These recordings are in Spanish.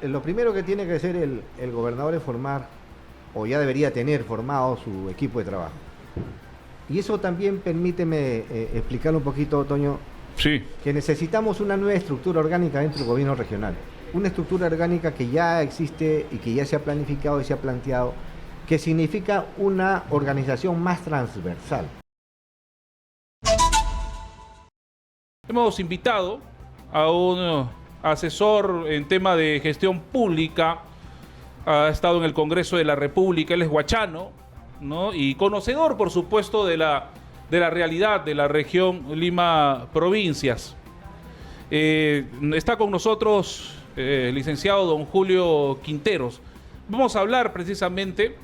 lo primero que tiene que hacer el gobernador es formar, o ya debería tener formado su equipo de trabajo. Y eso también, permíteme explicarlo un poquito, Toño, Sí. que necesitamos una nueva estructura orgánica dentro del gobierno regional. Una estructura orgánica que ya existe y que ya se ha planificado y se ha planteado, que significa una organización más transversal. Hemos invitado a un asesor en tema de gestión pública, ha estado en el Congreso de la República, él es huachano, ¿no? Y conocedor, por supuesto, de la realidad de la región Lima Provincias. Está con nosotros el licenciado don Julio Quinteros. Vamos a hablar precisamente,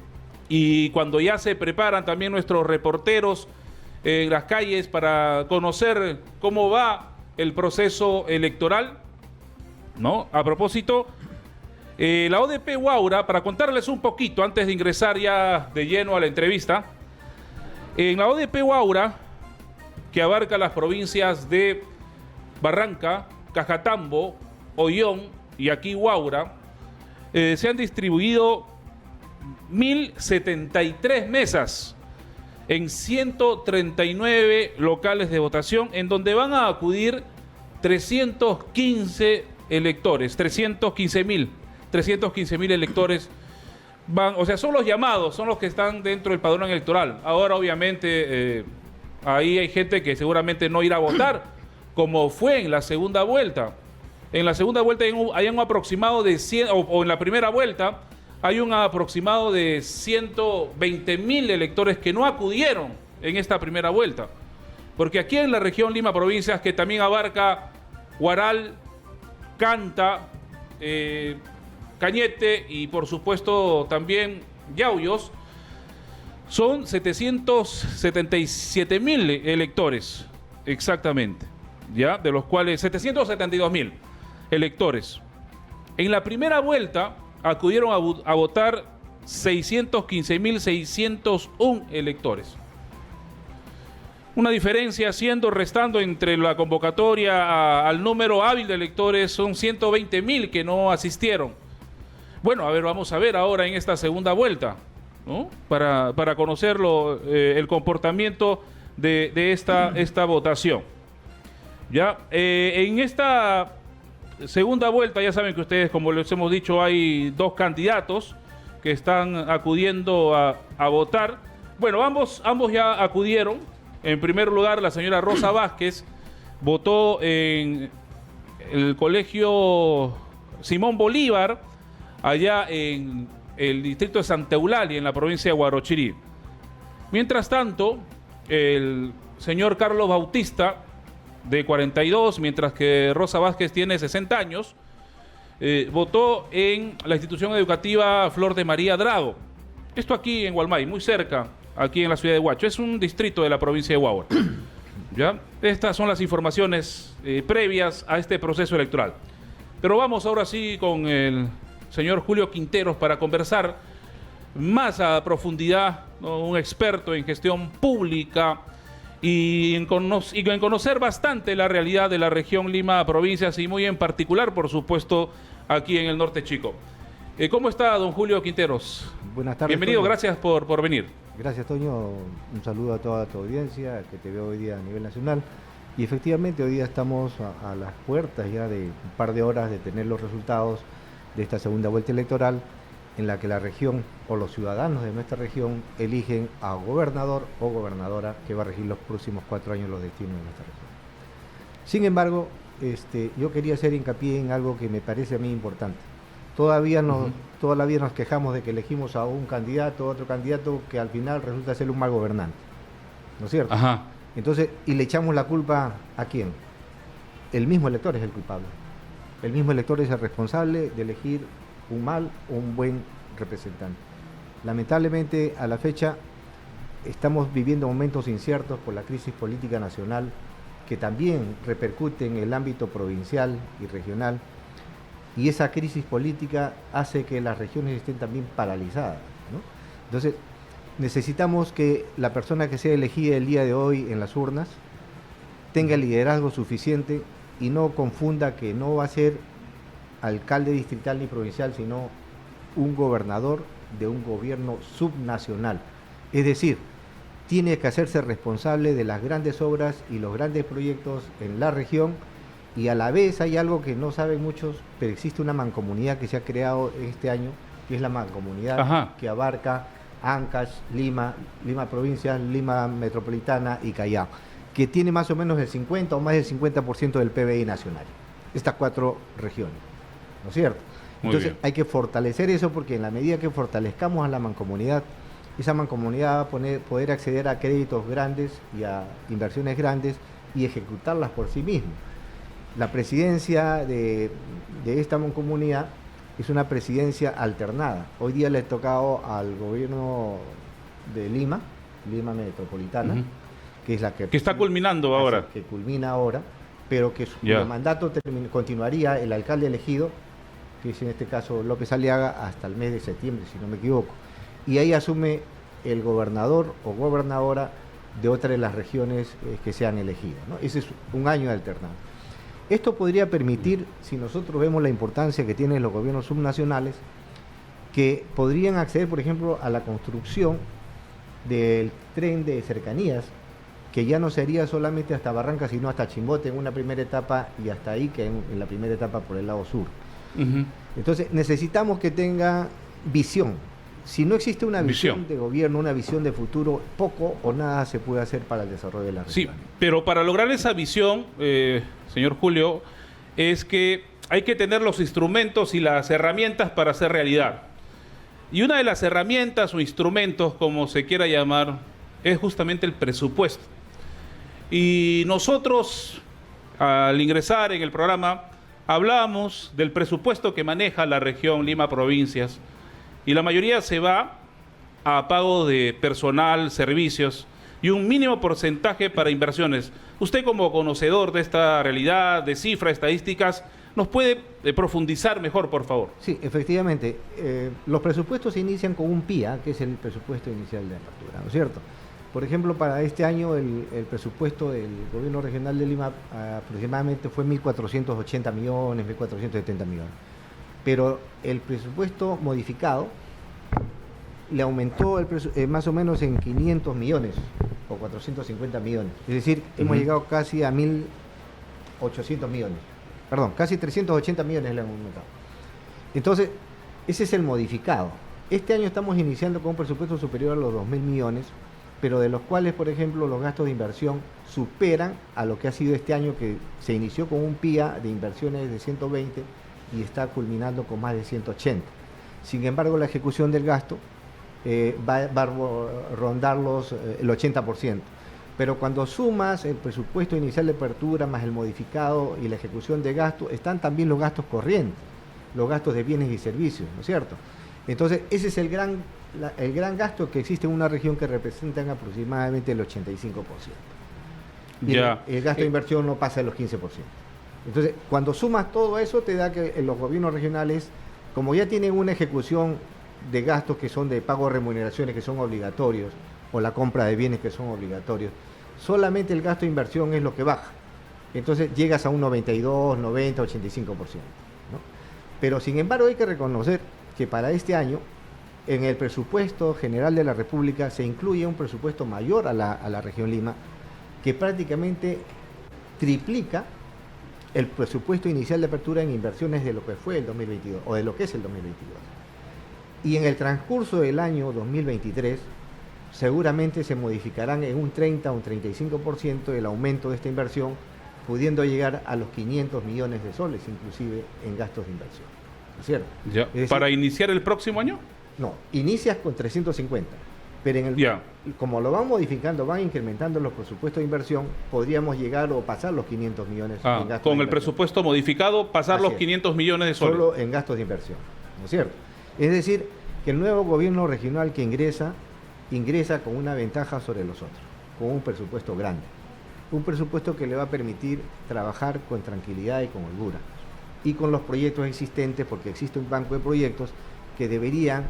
y cuando ya se preparan también nuestros reporteros en las calles para conocer cómo va el proceso electoral, ¿no? A propósito, la ODP Huaura, para contarles un poquito antes de ingresar ya de lleno a la entrevista, en la ODP Huaura, que abarca las provincias de Barranca, Cajatambo, Ollón y aquí Huaura, se han distribuido 1.073 mesas en 139 locales de votación, en donde van a acudir 315 electores, 315.000 electores van, o sea, son los llamados, son los que están dentro del padrón electoral. Ahora, obviamente, ahí hay gente que seguramente no irá a votar, como fue en la segunda vuelta. En la segunda vuelta hay un aproximado de 100, o en la primera vuelta, hay un aproximado de 120.000 electores que no acudieron en esta primera vuelta. Porque aquí en la región Lima Provincias, que también abarca Huaral, Canta, Cañete y por supuesto también Yauyos, son 777.000 electores, exactamente, ¿ya? De los cuales 772.000 electores. En la primera vuelta acudieron a votar 615.601 electores. Una diferencia restando entre la convocatoria al número hábil de electores, son 120.000 que no asistieron. Bueno, a ver, vamos a ver ahora en esta segunda vuelta, ¿no? Para conocerlo, el comportamiento de esta votación. Ya, en esta segunda vuelta, ya saben que ustedes, como les hemos dicho, hay dos candidatos que están acudiendo a votar. Bueno, ambos ya acudieron. En primer lugar, la señora Rosa Vázquez votó en el colegio Simón Bolívar, allá en el distrito de Santa Eulalia, en la provincia de Huarochirí. Mientras tanto, el señor Carlos Bautista, de 42, mientras que Rosa Vázquez tiene 60 años, votó en la institución educativa Flor de María Drago. Esto aquí en Hualmay, muy cerca, aquí en la ciudad de Huacho. Es un distrito de la provincia de Huaura. ¿Ya? Estas son las informaciones previas a este proceso electoral. Pero vamos ahora sí con el señor Julio Quinteros para conversar más a profundidad, ¿no? Un experto en gestión pública y en conocer bastante la realidad de la región Lima Provincias y muy en particular, por supuesto, aquí en el Norte Chico. ¿Cómo está don Julio Quinteros? Buenas tardes. Bienvenido, Toño. gracias por venir. Gracias, Toño. Un saludo a toda tu audiencia que te veo hoy día a nivel nacional. Y efectivamente hoy día estamos a las puertas ya de un par de horas de tener los resultados de esta segunda vuelta electoral, en la que la región o los ciudadanos de nuestra región eligen a gobernador o gobernadora que va a regir los próximos 4 años los destinos de nuestra región. Sin embargo, yo quería hacer hincapié en algo que me parece a mí importante. Toda la vida nos quejamos de que elegimos a un candidato, otro candidato que al final resulta ser un mal gobernante, ¿no es cierto? Ajá. Entonces, y le echamos la culpa ¿a quién? El mismo elector es el culpable. El mismo elector es el responsable de elegir un mal o un buen representante. Lamentablemente, a la fecha, estamos viviendo momentos inciertos por la crisis política nacional, que también repercute en el ámbito provincial y regional, y esa crisis política hace que las regiones estén también paralizadas, ¿no? Entonces, necesitamos que la persona que sea elegida el día de hoy en las urnas tenga el liderazgo suficiente y no confunda que no va a ser alcalde distrital ni provincial, sino un gobernador de un gobierno subnacional. Es decir, tiene que hacerse responsable de las grandes obras y los grandes proyectos en la región, y a la vez hay algo que no saben muchos, pero existe una mancomunidad que se ha creado este año, que es la mancomunidad que abarca Ancash, Lima, Lima provincia, Lima metropolitana y Callao, que tiene más o menos el 50 o más del 50% del PBI nacional, estas 4 regiones, ¿no es cierto? Entonces hay que fortalecer eso, porque en la medida que fortalezcamos a la mancomunidad, esa mancomunidad va a poder acceder a créditos grandes y a inversiones grandes y ejecutarlas por sí mismo. La presidencia de esta mancomunidad es una presidencia alternada. Hoy día le ha tocado al gobierno de Lima, Lima metropolitana, que es la que está culminando ahora. Que culmina ahora, pero que su mandato continuaría el alcalde elegido, que es en este caso López Aliaga, hasta el mes de septiembre, si no me equivoco. Y ahí asume el gobernador o gobernadora de otra de las regiones que sean elegidas, ¿no? Ese es un año de alternado. Esto podría permitir, si nosotros vemos la importancia que tienen los gobiernos subnacionales, que podrían acceder, por ejemplo, a la construcción del tren de cercanías, que ya no sería solamente hasta Barranca, sino hasta Chimbote en una primera etapa y hasta ahí, que en la primera etapa por el lado sur. Entonces necesitamos que tenga visión. Si no existe una visión de gobierno, una visión de futuro, poco o nada se puede hacer para el desarrollo de la región. Sí, pero para lograr esa visión, señor Julio, es que hay que tener los instrumentos y las herramientas para hacer realidad. Y una de las herramientas o instrumentos, como se quiera llamar, es justamente el presupuesto. Y nosotros, al ingresar en el programa, hablamos del presupuesto que maneja la región Lima Provincias, y la mayoría se va a pago de personal, servicios y un mínimo porcentaje para inversiones. Usted, como conocedor de esta realidad, de cifras, estadísticas, ¿nos puede profundizar mejor, por favor? Sí, efectivamente. Los presupuestos se inician con un PIA, que es el presupuesto inicial de apertura, ¿no es cierto? Por ejemplo, para este año el presupuesto del gobierno regional de Lima aproximadamente fue 1.480 millones, 1.470 millones. Pero el presupuesto modificado le aumentó más o menos en 500 millones o 450 millones. Es decir, hemos llegado casi a 1.800 millones. Perdón, casi 380 millones le han aumentado. Entonces, ese es el modificado. Este año estamos iniciando con un presupuesto superior a los 2.000 millones, pero de los cuales, por ejemplo, los gastos de inversión superan a lo que ha sido este año, que se inició con un PIA de inversiones de 120 y está culminando con más de 180. Sin embargo, la ejecución del gasto va a rondar el 80%. Pero cuando sumas el presupuesto inicial de apertura más el modificado y la ejecución de gasto, están también los gastos corrientes, los gastos de bienes y servicios, ¿no es cierto? Entonces, ese es el gran gasto que existe en una región, que representan aproximadamente el 85%. Y el gasto de inversión no pasa de los 15%. Entonces, cuando sumas todo eso, te da que los gobiernos regionales, como ya tienen una ejecución de gastos que son de pago de remuneraciones que son obligatorios, o la compra de bienes que son obligatorios, solamente el gasto de inversión es lo que baja. Entonces llegas a un 92, 90, 85%, ¿no? Pero sin embargo hay que reconocer que para este año, en el presupuesto general de la República, se incluye un presupuesto mayor a la región Lima, que prácticamente triplica el presupuesto inicial de apertura en inversiones de lo que fue el 2022, o de lo que es el 2022. Y en el transcurso del año 2023, seguramente se modificarán en un 30 o un 35% el aumento de esta inversión, pudiendo llegar a los 500 millones de soles, inclusive en gastos de inversión. ¿No es cierto? Ya. Es decir, ¿para iniciar el próximo año? No, inicias con 350. Pero como lo van modificando, van incrementando los presupuestos de inversión, podríamos llegar o pasar los 500 millones en gastos con el presupuesto modificado, pasar los 500 millones de soles. Solo en gastos de inversión, ¿no es cierto? Es decir, que el nuevo gobierno regional que ingresa con una ventaja sobre los otros, con un presupuesto grande. Un presupuesto que le va a permitir trabajar con tranquilidad y con holgura. Y con los proyectos existentes, porque existe un banco de proyectos que deberían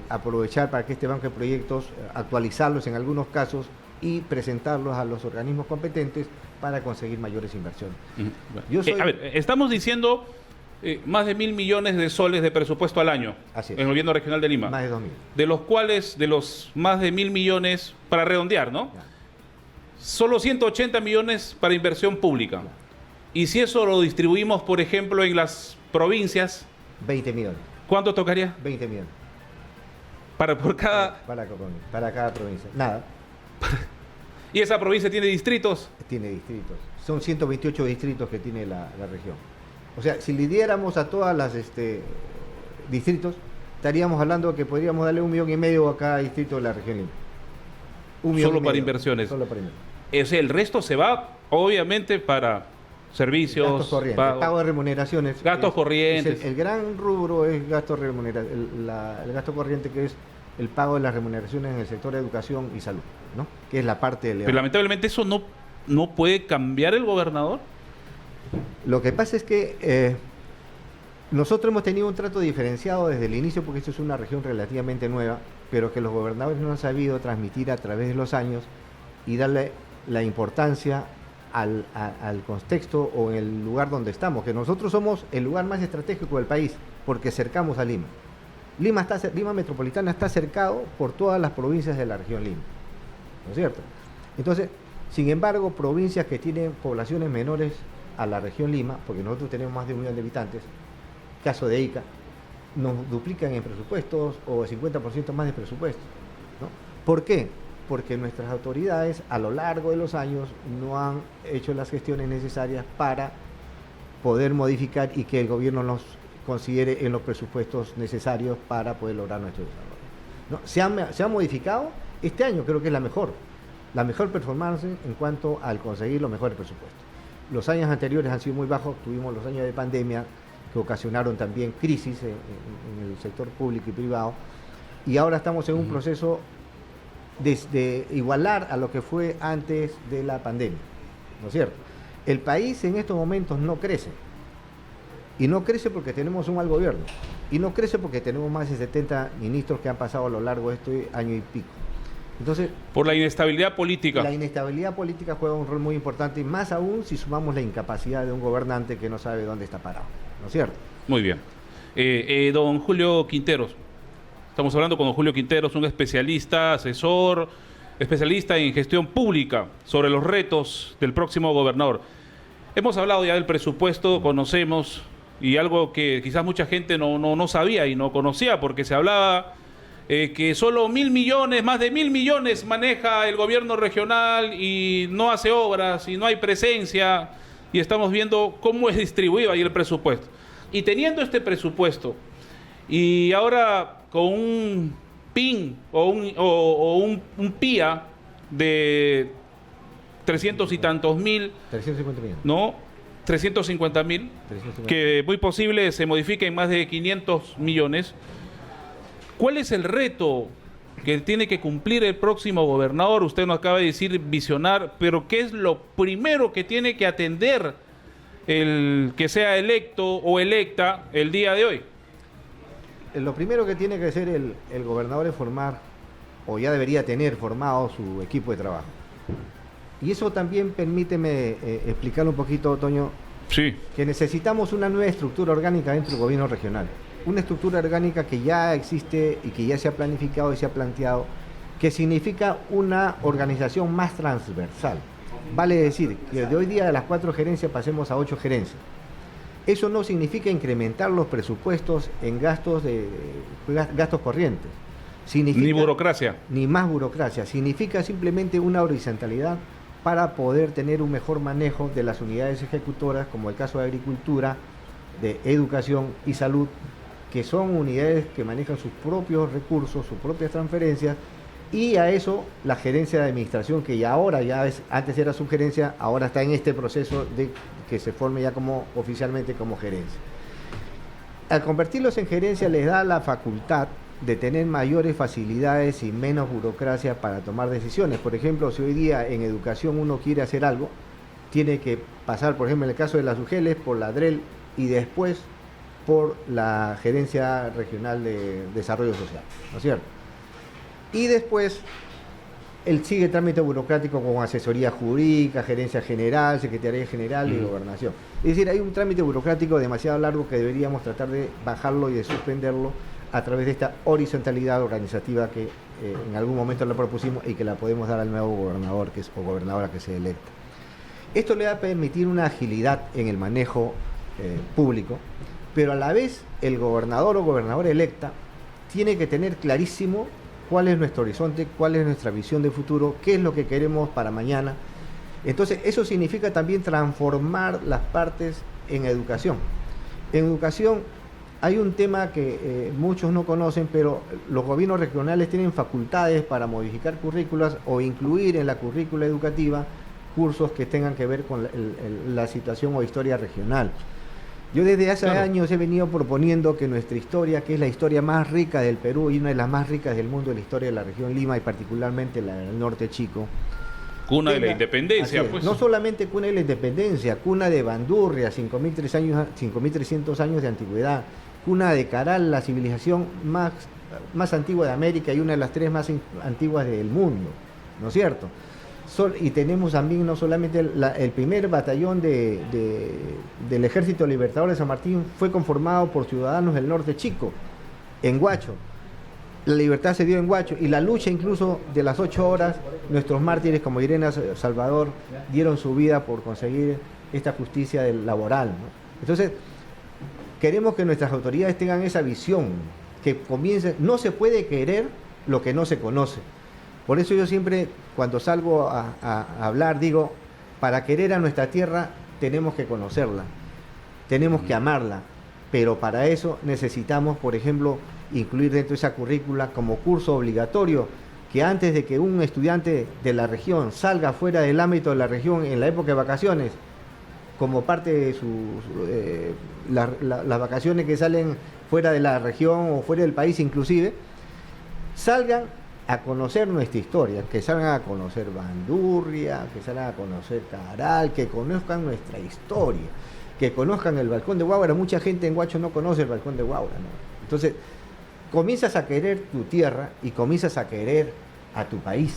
aprovechar para que este banco de proyectos, actualizarlos en algunos casos y presentarlos a los organismos competentes para conseguir mayores inversiones. A ver, estamos diciendo más de 1.000 millones de soles de presupuesto al año Así es. en el gobierno regional de Lima. Más de 2.000. De los cuales, de los más de 1.000 millones, para redondear, ¿no? Ya. Solo 180 millones para inversión pública. Ya. Y si eso lo distribuimos, por ejemplo, en las provincias, 20 millones. ¿cuánto tocaría? 20 millones. Por cada... Para cada provincia. Nada. ¿Y esa provincia tiene distritos? Tiene distritos. Son 128 distritos que tiene la región. O sea, si le diéramos a todas las distritos, estaríamos hablando que podríamos darle 1,5 millones a cada distrito de la región Lima. 1,5 millones. Solo para inversiones. Solo para inversiones. El resto se va, obviamente, para servicios, Gastos corrientes, pago de remuneraciones. Gastos corrientes. El gran rubro es gasto el gasto corriente, que es el pago de las remuneraciones en el sector de educación y salud, ¿no? Que es la parte de Pero lamentablemente eso no puede cambiar el gobernador. Lo que pasa es que nosotros hemos tenido un trato diferenciado desde el inicio, porque esto es una región relativamente nueva, pero que los gobernadores no han sabido transmitir a través de los años y darle la importancia al contexto o en el lugar donde estamos, que nosotros somos el lugar más estratégico del país, porque cercamos a Lima. Lima Metropolitana está cercado por todas las provincias de la región Lima, ¿no es cierto? Entonces, sin embargo, provincias que tienen poblaciones menores a la región Lima, porque nosotros tenemos más de 1 millón de habitantes, caso de Ica, nos duplican en presupuestos o 50% más de presupuestos, ¿no? ¿Por qué? Porque nuestras autoridades a lo largo de los años no han hecho las gestiones necesarias para poder modificar y que el gobierno nos considere en los presupuestos necesarios para poder lograr nuestro desarrollo, ¿no? Se ha modificado este año, creo que es la mejor performance en cuanto al conseguir los mejores presupuestos. Los años anteriores han sido muy bajos, tuvimos los años de pandemia que ocasionaron también crisis en el sector público y privado, y ahora estamos en un proceso de igualar a lo que fue antes de la pandemia, ¿no es cierto? El país en estos momentos no crece, y no crece porque tenemos un mal gobierno, y no crece porque tenemos más de 70 ministros que han pasado a lo largo de este año y pico. Entonces, por la inestabilidad política. La inestabilidad política juega un rol muy importante, y más aún si sumamos la incapacidad de un gobernante que no sabe dónde está parado, ¿no es cierto? Muy bien. Don Julio Quinteros, estamos hablando con don Julio Quinteros, un especialista, asesor, especialista en gestión pública sobre los retos del próximo gobernador. Hemos hablado ya del presupuesto, conocemos, y algo que quizás mucha gente no sabía y no conocía, porque se hablaba que solo 1.000 millones, más de 1.000 millones maneja el gobierno regional y no hace obras y no hay presencia, y estamos viendo cómo es distribuido ahí el presupuesto. Y teniendo este presupuesto, y ahora con un PIN o un PIA de 300 y tantos mil, 350 millones. ¿no? 350.000, que muy posible se modifique en más de 500 millones. ¿Cuál es el reto que tiene que cumplir el próximo gobernador? Usted nos acaba de decir visionar, pero ¿qué es lo primero que tiene que atender el que sea electo o electa el día de hoy? Lo primero que tiene que hacer el gobernador es formar, o ya debería tener formado, su equipo de trabajo. Y eso también, permíteme explicarlo un poquito, Toño, sí, que necesitamos una nueva estructura orgánica dentro del gobierno regional. Una estructura orgánica que ya existe y que ya se ha planificado y se ha planteado, que significa una organización más transversal. Vale decir que de hoy día de las 4 gerencias pasemos a 8 gerencias. Eso no significa incrementar los presupuestos en gastos corrientes. Significa, ni burocracia. Ni más burocracia. Significa simplemente una horizontalidad para poder tener un mejor manejo de las unidades ejecutoras, como el caso de agricultura, de educación y salud, que son unidades que manejan sus propios recursos, sus propias transferencias, y a eso la gerencia de administración, que antes era subgerencia, ahora está en este proceso de que se forme ya oficialmente como gerencia. Al convertirlos en gerencia les da la facultad de tener mayores facilidades y menos burocracia para tomar decisiones. Por ejemplo, si hoy día en educación uno quiere hacer algo, tiene que pasar, por ejemplo, en el caso de las UGELES, por la DREL y después por la Gerencia Regional de Desarrollo Social, ¿no es cierto? Y después él sigue trámite burocrático con asesoría jurídica, gerencia general, secretaría general y gobernación. Es decir, hay un trámite burocrático demasiado largo que deberíamos tratar de bajarlo y de suspenderlo a través de esta horizontalidad organizativa que en algún momento la propusimos y que la podemos dar al nuevo gobernador o gobernadora que sea electa. Esto le va a permitir una agilidad en el manejo público, pero a la vez el gobernador o gobernadora electa tiene que tener clarísimo cuál es nuestro horizonte, cuál es nuestra visión de futuro, qué es lo que queremos para mañana. Entonces, eso significa también transformar las partes en educación. En educación hay un tema que muchos no conocen, pero los gobiernos regionales tienen facultades para modificar currículas o incluir en la currícula educativa cursos que tengan que ver con la situación o historia regional. Yo desde hace años he venido proponiendo que nuestra historia, que es la historia más rica del Perú y una de las más ricas del mundo, la historia de la región Lima y particularmente la del norte chico. Cuna de la independencia, pues. No solamente cuna de la independencia, cuna de Bandurria, 5.300 años de antigüedad, cuna de Caral, la civilización más antigua de América y una de las 3 más antiguas del mundo, ¿no es cierto? Y tenemos también no solamente el primer batallón del Ejército Libertador de San Martín fue conformado por ciudadanos del norte chico, en Huacho. La libertad se dio en Huacho y la lucha incluso de las 8 horas, nuestros mártires como Irena Salvador dieron su vida por conseguir esta justicia laboral, ¿no? Entonces, queremos que nuestras autoridades tengan esa visión, que comience, no se puede querer lo que no se conoce. Por eso yo siempre, cuando salgo a hablar, digo, para querer a nuestra tierra tenemos que conocerla, tenemos que amarla, pero para eso necesitamos, por ejemplo, incluir dentro de esa currícula como curso obligatorio, que antes de que un estudiante de la región salga fuera del ámbito de la región en la época de vacaciones, como parte de las vacaciones que salen fuera de la región o fuera del país inclusive, salgan a conocer nuestra historia, que salgan a conocer Bandurria, que salgan a conocer Caral, que conozcan nuestra historia, que conozcan el Balcón de Huáura. Mucha gente en Huacho no conoce el Balcón de Huáura, ¿no? Entonces, comienzas a querer tu tierra y comienzas a querer a tu país.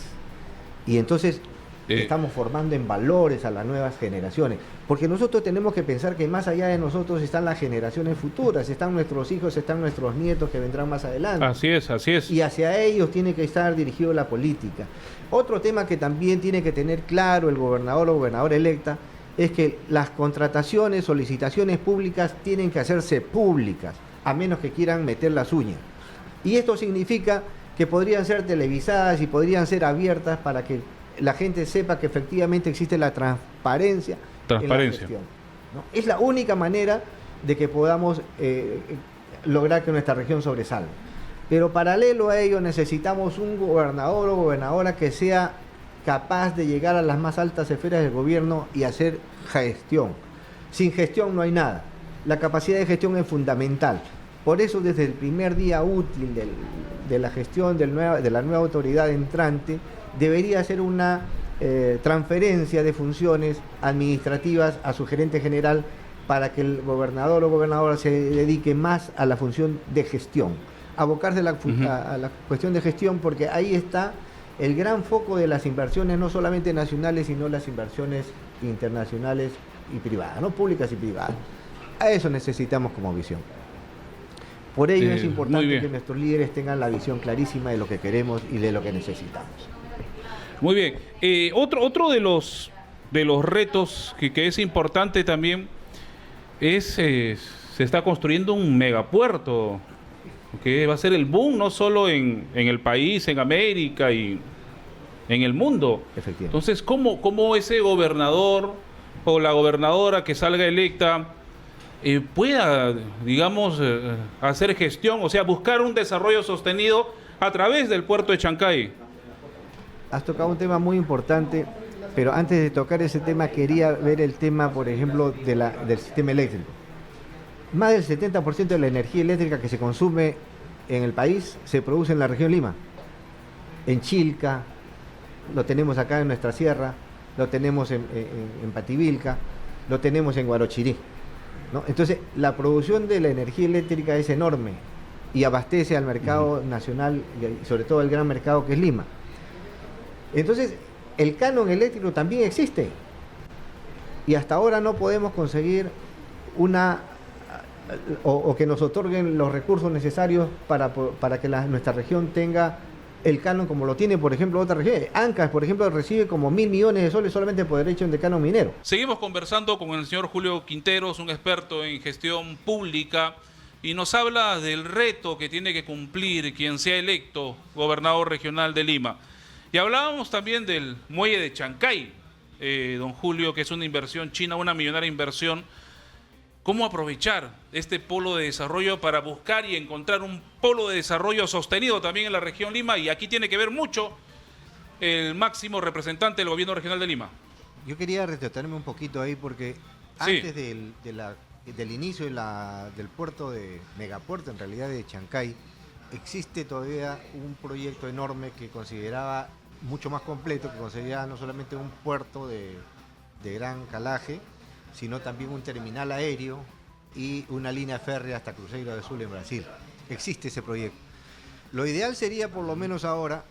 Y entonces estamos formando en valores a las nuevas generaciones, porque nosotros tenemos que pensar que más allá de nosotros están las generaciones futuras, están nuestros hijos, están nuestros nietos que vendrán más adelante. Así es, así es. Y hacia ellos tiene que estar dirigido la política. Otro tema que también tiene que tener claro el gobernador o gobernadora electa es que las contrataciones, solicitaciones públicas tienen que hacerse públicas, a menos que quieran meter las uñas. Y esto significa que podrían ser televisadas y podrían ser abiertas para que la gente sepa que efectivamente existe la transparencia. En la gestión, ¿no? Es la única manera de que podamos lograr que nuestra región sobresalga. Pero paralelo a ello necesitamos un gobernador o gobernadora que sea capaz de llegar a las más altas esferas del gobierno y hacer gestión. Sin gestión no hay nada. La capacidad de gestión es fundamental. Por eso desde el primer día útil de la gestión de la nueva autoridad entrante debería ser una transferencia de funciones administrativas a su gerente general para que el gobernador o gobernadora se dedique más a la función de gestión, abocarse a la cuestión de gestión, porque ahí está el gran foco de las inversiones, no solamente nacionales, sino las inversiones internacionales y privadas, no públicas y privadas. A eso necesitamos como visión. Por ello es importante que nuestros líderes tengan la visión clarísima de lo que queremos y de lo que necesitamos. Muy bien. Otro de los retos que es importante también es se está construyendo un megapuerto que va a ser el boom no solo en el país, en América y en el mundo. Efectivamente. Entonces, ¿cómo ese gobernador o la gobernadora que salga electa pueda, digamos, hacer gestión, o sea, buscar un desarrollo sostenido a través del puerto de Chancay? Has tocado un tema muy importante, pero antes de tocar ese tema quería ver el tema, por ejemplo, del sistema eléctrico. Más del 70% de la energía eléctrica que se consume en el país se produce en la región Lima. En Chilca, lo tenemos acá en nuestra sierra, lo tenemos en Pativilca, lo tenemos en Guarochirí, ¿no? Entonces, la producción de la energía eléctrica es enorme y abastece al mercado nacional y sobre todo al gran mercado que es Lima. Entonces, el canon eléctrico también existe. Y hasta ahora no podemos conseguir o que nos otorguen los recursos necesarios para que nuestra región tenga el canon como lo tiene, por ejemplo, otra región. Ancash, por ejemplo, recibe como 1.000 millones de soles solamente por derecho de canon minero. Seguimos conversando con el señor Julio Quinteros, un experto en gestión pública, y nos habla del reto que tiene que cumplir quien sea electo gobernador regional de Lima. Y hablábamos también del muelle de Chancay, don Julio, que es una inversión china, una millonaria inversión. ¿Cómo aprovechar este polo de desarrollo para buscar y encontrar un polo de desarrollo sostenido también en la región Lima? Y aquí tiene que ver mucho el máximo representante del gobierno regional de Lima. Yo quería retratarme un poquito ahí porque Sí. antes del inicio del puerto megapuerto, en realidad de Chancay, existe todavía un proyecto enorme que consideraba mucho más completo, que consideraba no solamente un puerto de gran calaje, sino también un terminal aéreo y una línea férrea hasta Cruzeiro do Sul en Brasil. Existe ese proyecto. Lo ideal sería, por lo menos ahora,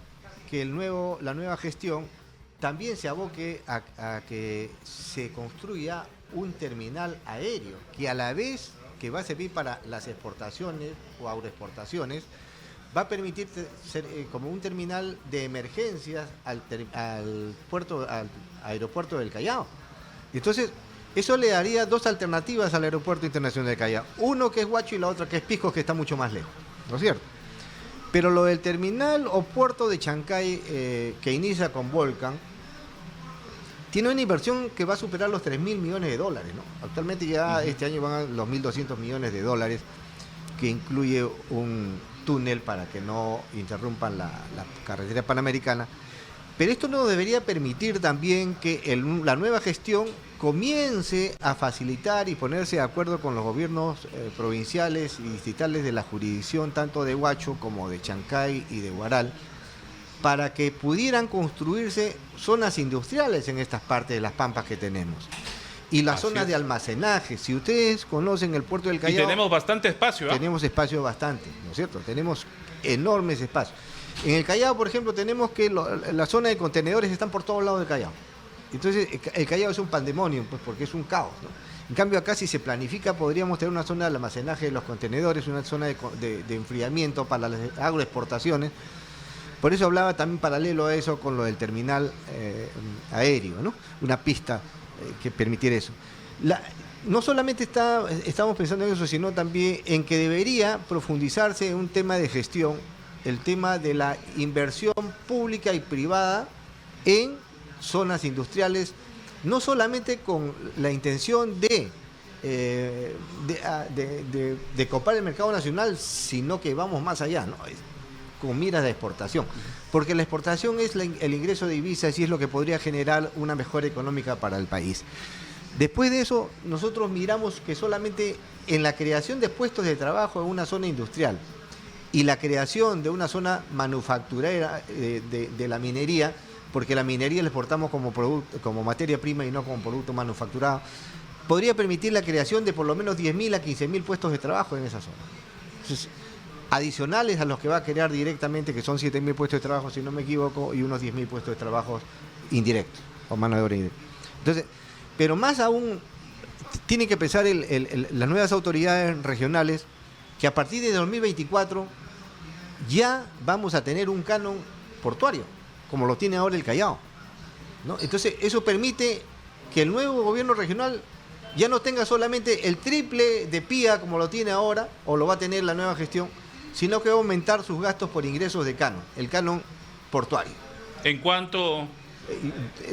que la nueva gestión también se aboque a que se construya un terminal aéreo, que a la vez que va a servir para las exportaciones o agroexportaciones, va a permitir ser como un terminal de emergencias al aeropuerto del Callao. Entonces, eso le daría dos alternativas al Aeropuerto Internacional de Callao. Uno que es Huacho y la otra que es Pisco, que está mucho más lejos, ¿no es cierto? Pero lo del terminal o puerto de Chancay, que inicia con Volcan, tiene una inversión que va a superar los 3.000 millones de dólares, ¿no? Actualmente ya este año van a los 1.200 millones de dólares, que incluye un túnel para que no interrumpan la carretera panamericana. Pero esto no debería permitir también que la nueva gestión comience a facilitar y ponerse de acuerdo con los gobiernos provinciales y distritales de la jurisdicción, tanto de Huacho como de Chancay y de Huaral, para que pudieran construirse zonas industriales en estas partes de las pampas que tenemos. Y las zonas de almacenaje. Si ustedes conocen el puerto del Callao... Y tenemos bastante espacio, ¿eh? Tenemos espacio bastante, ¿no es cierto? Tenemos enormes espacios. En el Callao, por ejemplo, tenemos que la zona de contenedores están por todos lados del Callao. Entonces, el Callao es un pandemonium, pues, porque es un caos, ¿no? En cambio, acá si se planifica, podríamos tener una zona de almacenaje de los contenedores, una zona de enfriamiento para las agroexportaciones. Por eso hablaba también paralelo a eso con lo del terminal aéreo, ¿no? Una pista que permitiera eso. No solamente estamos pensando en eso, sino también en que debería profundizarse en un tema de gestión, el tema de la inversión pública y privada en zonas industriales, no solamente con la intención de copar el mercado nacional, sino que vamos más allá, ¿no? Con miras de exportación, porque la exportación es el ingreso de divisas y es lo que podría generar una mejora económica para el país. Después de eso, nosotros miramos que solamente en la creación de puestos de trabajo en una zona industrial y la creación de una zona manufacturera de la minería, porque la minería la exportamos como materia prima y no como producto manufacturado, podría permitir la creación de por lo menos 10.000 a 15.000 puestos de trabajo en esa zona. Entonces, adicionales a los que va a crear directamente, que son 7.000 puestos de trabajo, si no me equivoco, y unos 10.000 puestos de trabajo indirectos, o mano de obra indirecta. Entonces, pero más aún, tienen que pensar las nuevas autoridades regionales que a partir de 2024 ya vamos a tener un canon portuario, como lo tiene ahora el Callao, ¿no? Entonces, eso permite que el nuevo gobierno regional ya no tenga solamente el triple de PIA como lo tiene ahora, o lo va a tener la nueva gestión, sino que va a aumentar sus gastos por ingresos de canon, el canon portuario. ¿En cuánto?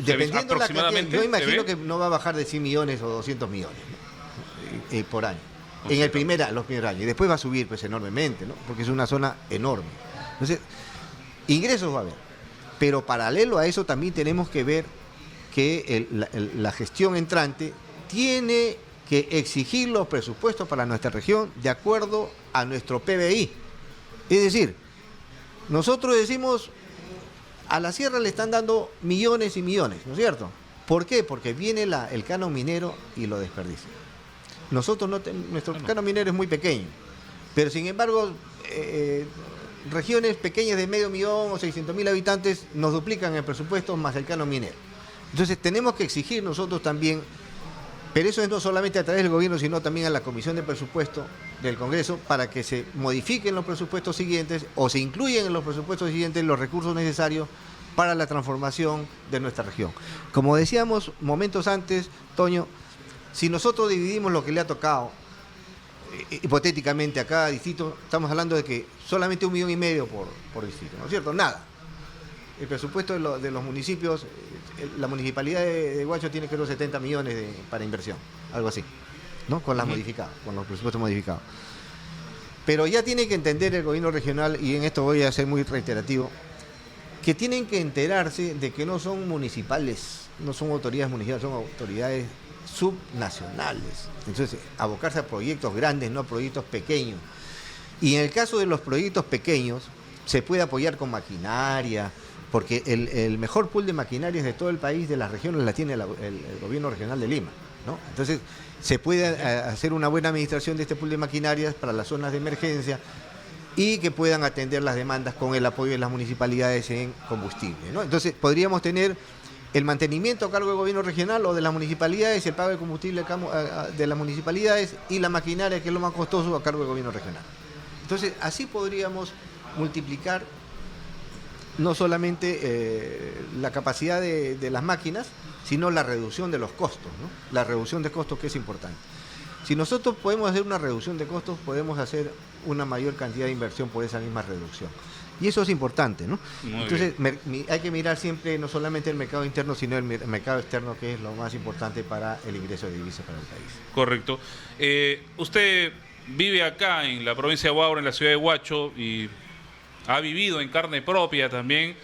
Dependiendo de la cantidad, yo imagino que que no va a bajar de 100 millones o 200 millones, ¿no? Por año. En los primeros años. Y después va a subir pues enormemente, ¿no? Porque es una zona enorme. Entonces, ingresos va a haber. Pero paralelo a eso también tenemos que ver que la gestión entrante tiene que exigir los presupuestos para nuestra región de acuerdo a nuestro PBI. Es decir, nosotros decimos, a la sierra le están dando millones y millones, ¿no es cierto? ¿Por qué? Porque viene el canon minero y lo desperdicia. Nuestro canon minero es muy pequeño, pero sin embargo regiones pequeñas de 500.000 o 600.000 habitantes nos duplican el presupuesto más el canon minero. Entonces tenemos que exigir nosotros también, pero eso es no solamente a través del gobierno, sino también a la Comisión de Presupuesto del Congreso, para que se modifiquen los presupuestos siguientes o se incluyan en los presupuestos siguientes los recursos necesarios para la transformación de nuestra región. Como decíamos momentos antes, Toño, si nosotros dividimos lo que le ha tocado, hipotéticamente a cada distrito, estamos hablando de que solamente 1,5 millones por distrito, ¿no es cierto? Nada. El presupuesto de los municipios, la municipalidad de Huacho tiene creo 70 millones para inversión, algo así, ¿no? Con las modificadas, con los presupuestos modificados. Pero ya tiene que entender el gobierno regional, y en esto voy a ser muy reiterativo, que tienen que enterarse de que no son municipales, no son autoridades municipales, son autoridades subnacionales. Entonces, abocarse a proyectos grandes, no a proyectos pequeños. Y en el caso de los proyectos pequeños, se puede apoyar con maquinaria, porque el mejor pool de maquinarias de todo el país, de las regiones, la tiene el gobierno regional de Lima, ¿no? Entonces, se puede hacer una buena administración de este pool de maquinarias para las zonas de emergencia y que puedan atender las demandas con el apoyo de las municipalidades en combustible, ¿no? Entonces, podríamos tener el mantenimiento a cargo del gobierno regional o de las municipalidades, el pago de combustible de las municipalidades y la maquinaria, que es lo más costoso, a cargo del gobierno regional. Entonces, así podríamos multiplicar no solamente la capacidad de las máquinas, sino la reducción de los costos, ¿no? La reducción de costos, que es importante. Si nosotros podemos hacer una reducción de costos, podemos hacer una mayor cantidad de inversión por esa misma reducción. Y eso es importante, ¿no? Entonces, hay que mirar siempre no solamente el mercado interno, sino el mercado externo, que es lo más importante para el ingreso de divisas para el país. Correcto. Usted vive acá en la provincia de Huaura, en la ciudad de Huacho, y ha vivido en carne propia también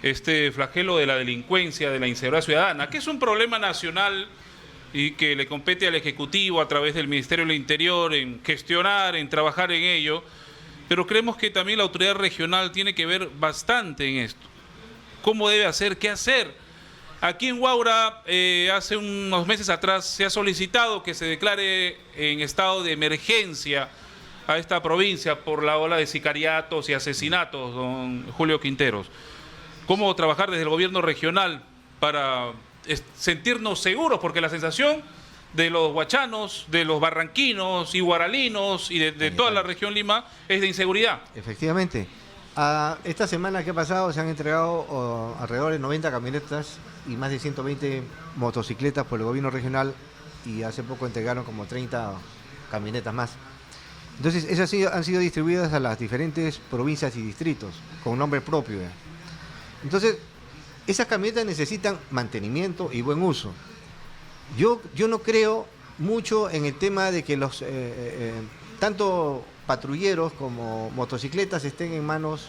este flagelo de la delincuencia, de la inseguridad ciudadana, que es un problema nacional y que le compete al Ejecutivo a través del Ministerio del Interior en gestionar, en trabajar en ello. Pero creemos que también la autoridad regional tiene que ver bastante en esto. ¿Cómo debe hacer? ¿Qué hacer? Aquí en Huaura, hace unos meses atrás, se ha solicitado que se declare en estado de emergencia a esta provincia por la ola de sicariatos y asesinatos, don Julio Quinteros. ¿Cómo trabajar desde el gobierno regional para sentirnos seguros? Porque la sensación de los huachanos, de los barranquinos y guaralinos y de toda la región Lima es de inseguridad. Efectivamente. Esta semana que ha pasado se han entregado alrededor de 90 camionetas y más de 120 motocicletas por el gobierno regional, y hace poco entregaron como 30 camionetas más. Entonces, esas han sido distribuidas a las diferentes provincias y distritos con nombre propio. Entonces, esas camionetas necesitan mantenimiento y buen uso. Yo no creo mucho en el tema de que los tanto patrulleros como motocicletas estén en manos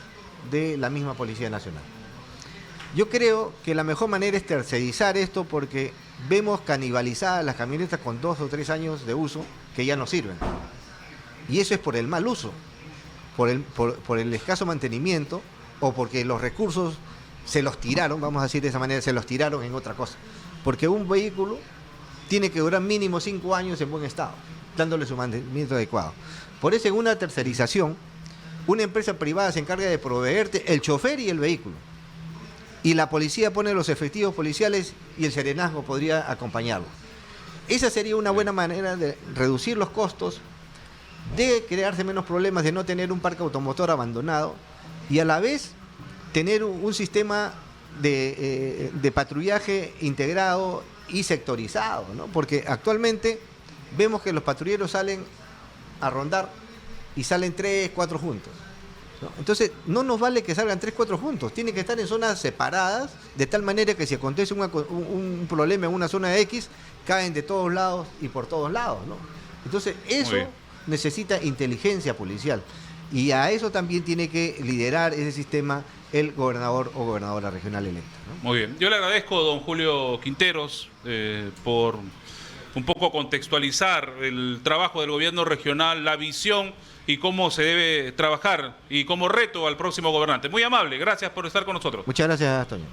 de la misma Policía Nacional. Yo creo que la mejor manera es tercerizar esto, porque vemos canibalizadas las camionetas con 2 o 3 años de uso que ya no sirven. Y eso es por el mal uso, por el escaso mantenimiento, o porque los recursos se los tiraron, vamos a decir de esa manera, se los tiraron en otra cosa. Porque un vehículo tiene que durar mínimo 5 años en buen estado, dándole su mantenimiento adecuado. Por eso, en una tercerización, una empresa privada se encarga de proveerte el chofer y el vehículo. Y la policía pone los efectivos policiales y el serenazgo podría acompañarlo. Esa sería una buena manera de reducir los costos, de crearse menos problemas, de no tener un parque automotor abandonado, y a la vez tener un sistema de patrullaje integrado y sectorizado, ¿no? Porque actualmente vemos que los patrulleros salen a rondar y salen 3, 4 juntos, ¿no? Entonces, no nos vale que salgan 3, 4 juntos, tienen que estar en zonas separadas, de tal manera que si acontece un problema en una zona X, caen de todos lados y por todos lados, ¿no? Entonces, eso necesita inteligencia policial, y a eso también tiene que liderar ese sistema el gobernador o gobernadora regional electa, ¿no? Muy bien. Yo le agradezco, don Julio Quinteros, por un poco contextualizar el trabajo del gobierno regional, la visión y cómo se debe trabajar, y como reto al próximo gobernante. Muy amable, gracias por estar con nosotros. Muchas gracias, Toño.